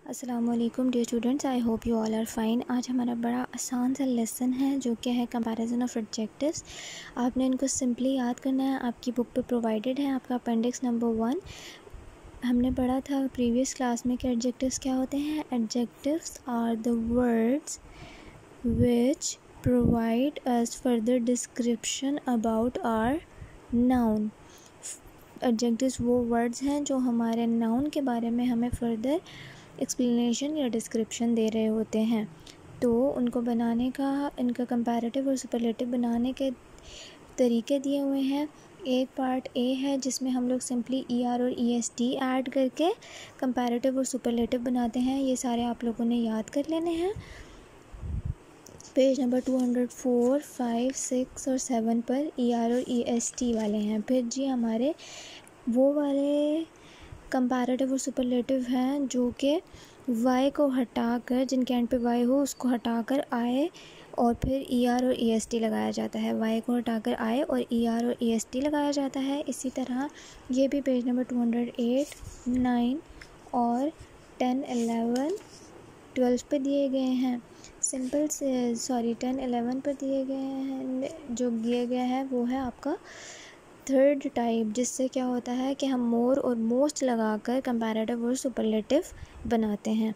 अस्सलामुअलैकुम dear students, I hope you all are fine. आज हमारा बड़ा आसान सा लेसन है जो कि है कंपैरिजन ऑफ एडजेक्टिव्स। आपने इनको सिंपली याद करना है, आपकी बुक पे प्रोवाइडेड है आपका अपेंडिक्स नंबर 1। हमने पढ़ा था प्रीवियस क्लास में कि एडजेक्टिव्स क्या होते हैं। Adjectives are the words which provide us further description about our noun. Adjectives वो वर्ड्स हैं जो हमारे नाउन के बारे में हमें फर्दर एक्सप्लेनेशन या डिस्क्रिप्शन दे रहे होते हैं। तो उनको बनाने का, इनका कंपैरेटिव और सुपरलेटिव बनाने के तरीके दिए हुए हैं। एक पार्ट ए है जिसमें हम लोग सिंपली ER और EST ऐड करके कंपैरेटिव और सुपरलेटिव बनाते हैं। ये सारे आप लोगों ने याद कर लेने हैं। पेज नंबर 204, 5, 6 और 7 पर ER और EST वाले हैं। फिर जी हमारे वो वाले कंपैरेटिव और सुपरलेटिव हैं जो कि वाई को हटाकर, जिनके एंड पे वाई हो उसको हटाकर आए और फिर ER और EST लगाया जाता है। वाई को हटाकर आए और ER और EST लगाया जाता है। इसी तरह ये भी पेज नंबर 208, 9 और 10, 11, 12 पे दिए गए हैं। सिंपल से 10, 11 पर दिए गए हैं। जो दिया गया है वो है आपका थर्ड टाइप, जिससे क्या होता है कि हम मोर और मोस्ट लगाकर कंपैरेटिव और सुपरलेटिव बनाते हैं।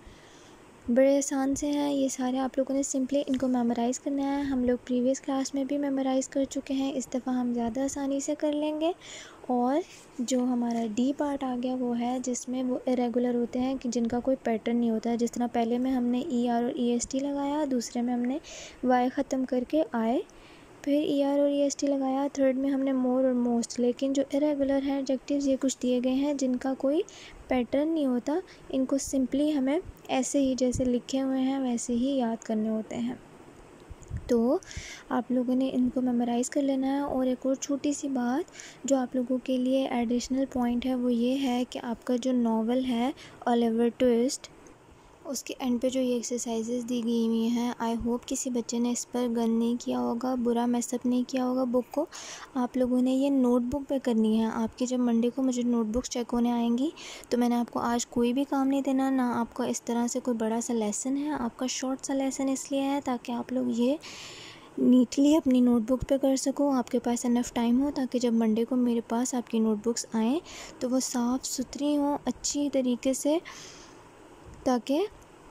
बड़े आसान से हैं ये सारे, आप लोगों ने सिंपली इनको मेमोराइज़ करना है। हम लोग प्रीवियस क्लास में भी मेमोराइज़ कर चुके हैं, इस दफ़ा हम ज़्यादा आसानी से कर लेंगे। और जो हमारा डी पार्ट आ गया वो है जिसमें वो इरेगुलर होते हैं कि जिनका कोई पैटर्न नहीं होता है। जिस तरह पहले में हमने ER और EST लगाया, दूसरे में हमने वाई ख़त्म करके आए, फिर ER और EST लगाया, थर्ड में हमने मोर और मोस्ट। लेकिन जो इरेगुलर हैं एडजेक्टिव्स, ये कुछ दिए गए हैं जिनका कोई पैटर्न नहीं होता। इनको सिंपली हमें ऐसे ही जैसे लिखे हुए हैं वैसे ही याद करने होते हैं। तो आप लोगों ने इनको मेमोराइज़ कर लेना है। और एक और छोटी सी बात जो आप लोगों के लिए एडिशनल पॉइंट है वो ये है कि आपका जो नावल है ओलिवर ट्विस्ट, उसके एंड पे जो ये एक्सरसाइजेज़ दी गई हुई हैं, आई होप किसी बच्चे ने इस पर गन नहीं किया होगा, बुरा मैसअप नहीं किया होगा बुक को। आप लोगों ने ये नोटबुक पे करनी है। आपकी जब मंडे को मुझे नोटबुक्स चेक होने आएंगी तो मैंने आपको आज कोई भी काम नहीं देना, ना आपका इस तरह से कोई बड़ा सा लेसन है। आपका शॉर्ट सा लेसन इसलिए है ताकि आप लोग ये नीटली अपनी नोटबुक पे कर सको, आपके पास इनफ टाइम हो ताकि जब मंडे को मेरे पास आपकी नोटबुक्स आएँ तो वो साफ़ सुथरी हों अच्छी तरीके से, ताकि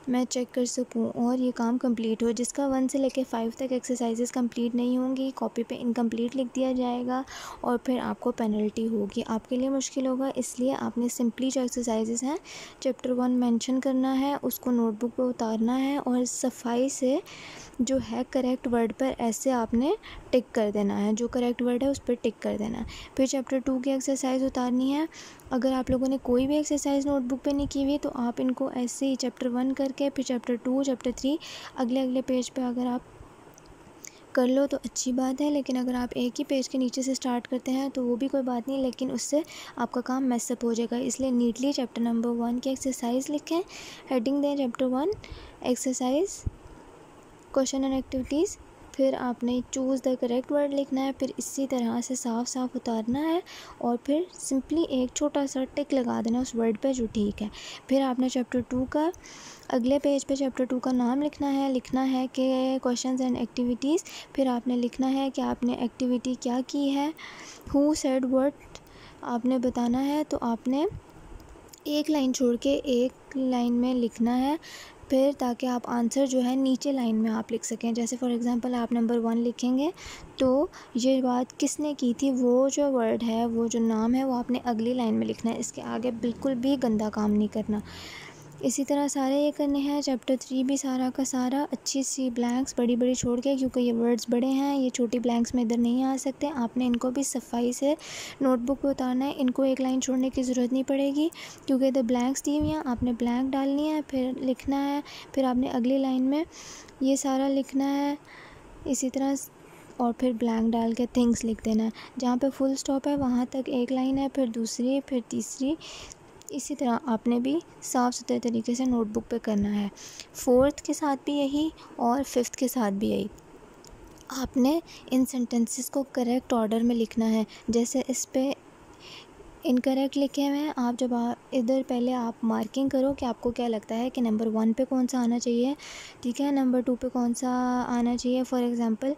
मैं चेक कर सकूं और ये काम कंप्लीट हो। जिसका 1 से लेकर 5 तक एक्सरसाइजेस कंप्लीट नहीं होंगी, कॉपी पे इनकम्प्लीट लिख दिया जाएगा और फिर आपको पेनल्टी होगी। आपके लिए मुश्किल होगा, इसलिए आपने सिंपली जो एक्सरसाइजेस हैं चैप्टर 1 मेंशन करना है, उसको नोटबुक पे उतारना है और सफाई से जो है करेक्ट वर्ड पर ऐसे आपने टिक कर देना है। जो करेक्ट वर्ड है उस पर टिक कर देना है। फिर चैप्टर 2 की एक्सरसाइज उतारनी है। अगर आप लोगों ने कोई भी एक्सरसाइज नोटबुक पे नहीं की हुई तो आप इनको ऐसे ही चैप्टर 1 करके फिर चैप्टर 2, चैप्टर 3 अगले पेज पे अगर आप कर लो तो अच्छी बात है। लेकिन अगर आप एक ही पेज के नीचे से स्टार्ट करते हैं तो वो भी कोई बात नहीं, लेकिन उससे आपका काम मैसअप हो जाएगा। इसलिए नीटली चैप्टर नंबर 1 की एक्सरसाइज लिखें, हेडिंग दें chapter 1 exercise question and activities. फिर आपने चूज़ द करेक्ट वर्ड लिखना है, फिर इसी तरह से साफ उतारना है और फिर सिंपली एक छोटा सा टिक लगा देना उस वर्ड पे जो ठीक है। फिर आपने चैप्टर 2 का अगले पेज पे चैप्टर 2 का नाम लिखना है कि क्वेश्चंस एंड एक्टिविटीज़। फिर आपने लिखना है कि आपने एक्टिविटी क्या की है, हु सेड व्हाट आपने बताना है। तो आपने एक लाइन छोड़ के एक लाइन में लिखना है, फिर ताकि आप आंसर जो है नीचे लाइन में आप लिख सकें। जैसे फॉर एग्ज़ाम्पल आप नंबर 1 लिखेंगे तो ये बात किसने की थी, वो जो वर्ड है, वो जो नाम है, वो आपने अगली लाइन में लिखना है। इसके आगे बिल्कुल भी गंदा काम नहीं करना। इसी तरह सारे ये करने हैं। चैप्टर 3 भी सारा का सारा अच्छी सी ब्लैंक्स बड़ी छोड़ के, क्योंकि ये वर्ड्स बड़े हैं, ये छोटी ब्लैंक्स में इधर नहीं आ सकते। आपने इनको भी सफाई से नोटबुक पे उतारना है। इनको एक लाइन छोड़ने की ज़रूरत नहीं पड़ेगी क्योंकि इधर ब्लैंक्स दी हुई हैं। आपने ब्लैंक डालनी है, फिर लिखना है, फिर आपने अगली लाइन में ये सारा लिखना है इसी तरह, और फिर ब्लैंक डाल के थिंग्स लिख देना है। जहाँ पे फुल स्टॉप है वहाँ तक एक लाइन है, फिर दूसरी, फिर तीसरी। इसी तरह आपने भी साफ़ सुथरे तरीके से नोटबुक पे करना है। 4th के साथ भी यही और 5th के साथ भी यही। आपने इन सेंटेंसेस को करेक्ट ऑर्डर में लिखना है। जैसे इस पे इनकरेक्ट लिखे हुए हैं। आप जब इधर पहले आप मार्किंग करो कि आपको क्या लगता है कि नंबर 1 पे कौन सा आना चाहिए, ठीक है, नंबर 2 पे कौन सा आना चाहिए। For example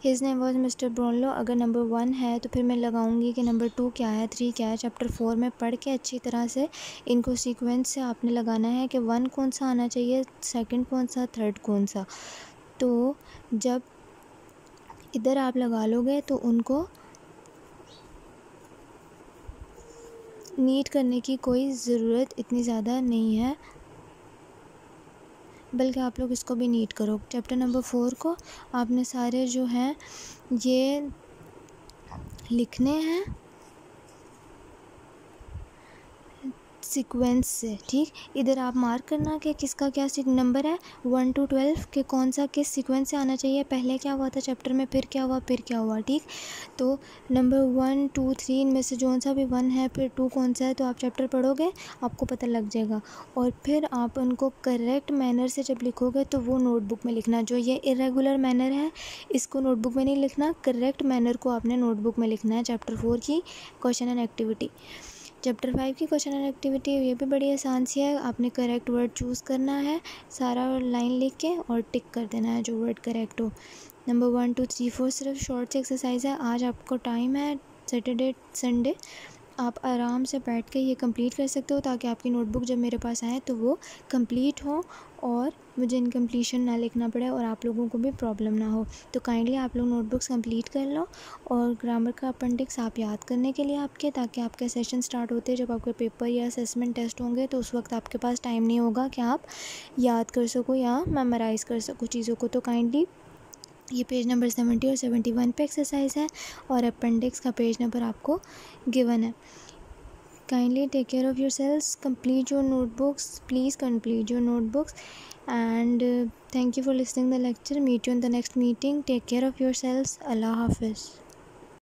his name was mister Brownlow, अगर नंबर 1 है तो फिर मैं लगाऊंगी कि नंबर 2 क्या है, 3 क्या है। चैप्टर 4 में पढ़ के अच्छी तरह से इनको सीक्वेंस से आपने लगाना है कि 1 कौन सा आना चाहिए, सेकंड कौन सा, थर्ड कौन सा। तो जब इधर आप लगा लोगे तो उनको नीट करने की कोई ज़रूरत इतनी ज़्यादा नहीं है, बल्कि आप लोग इसको भी नीट करो। चैप्टर नंबर 4 को आपने सारे जो हैं ये लिखने हैं सीक्वेंस से, ठीक। इधर आप मार्क करना कि किसका क्या नंबर है 1 to 12 के कौन सा किस सीक्वेंस से आना चाहिए, पहले क्या हुआ था चैप्टर में, फिर क्या हुआ, फिर क्या हुआ, ठीक। तो नंबर 1 2 3 इनमें से जो सा भी 1 है फिर 2 कौन सा है, तो आप चैप्टर पढ़ोगे आपको पता लग जाएगा। और फिर आप उनको करेक्ट मैनर से जब लिखोगे तो वो नोटबुक में लिखना। जो ये इरेगुलर मैनर है इसको नोटबुक में नहीं लिखना, करेक्ट मैनर को आपने नोटबुक में लिखना है। चैप्टर 4 की क्वेश्चन एंड एक्टिविटी। चैप्टर 5 की क्वेश्चन एंड एक्टिविटी ये भी बड़ी आसान सी है। आपने करेक्ट वर्ड चूज़ करना है, सारा लाइन लिख के और टिक कर देना है जो वर्ड करेक्ट हो। नंबर 1 2 3 4 सिर्फ शॉर्ट सी एक्सरसाइज है। आज आपको टाइम है सैटरडे संडे, आप आराम से बैठ के ये कंप्लीट कर सकते हो ताकि आपकी नोटबुक जब मेरे पास आए तो वो कंप्लीट हो और मुझे इनकम्प्लीशन ना लिखना पड़े और आप लोगों को भी प्रॉब्लम ना हो। तो काइंडली आप लोग नोटबुक्स कंप्लीट कर लो और ग्रामर का अपेंडिक्स आप याद करने के लिए आपके, ताकि आपके सेशन स्टार्ट होते हैं जब आपके पेपर या असेसमेंट टेस्ट होंगे तो उस वक्त आपके पास टाइम नहीं होगा कि आप याद कर सको या मेमोराइज़ कर सको चीज़ों को। तो काइंडली ये पेज नंबर 70 और 71 पे एक्सरसाइज है और अपेंडिक्स का पेज नंबर आपको गिवन है। Kindly take care of yourselves, complete your notebooks, please complete your notebooks, and thank you for listening the lecture. Meet you in the next meeting. Take care of yourselves. Allah Hafiz.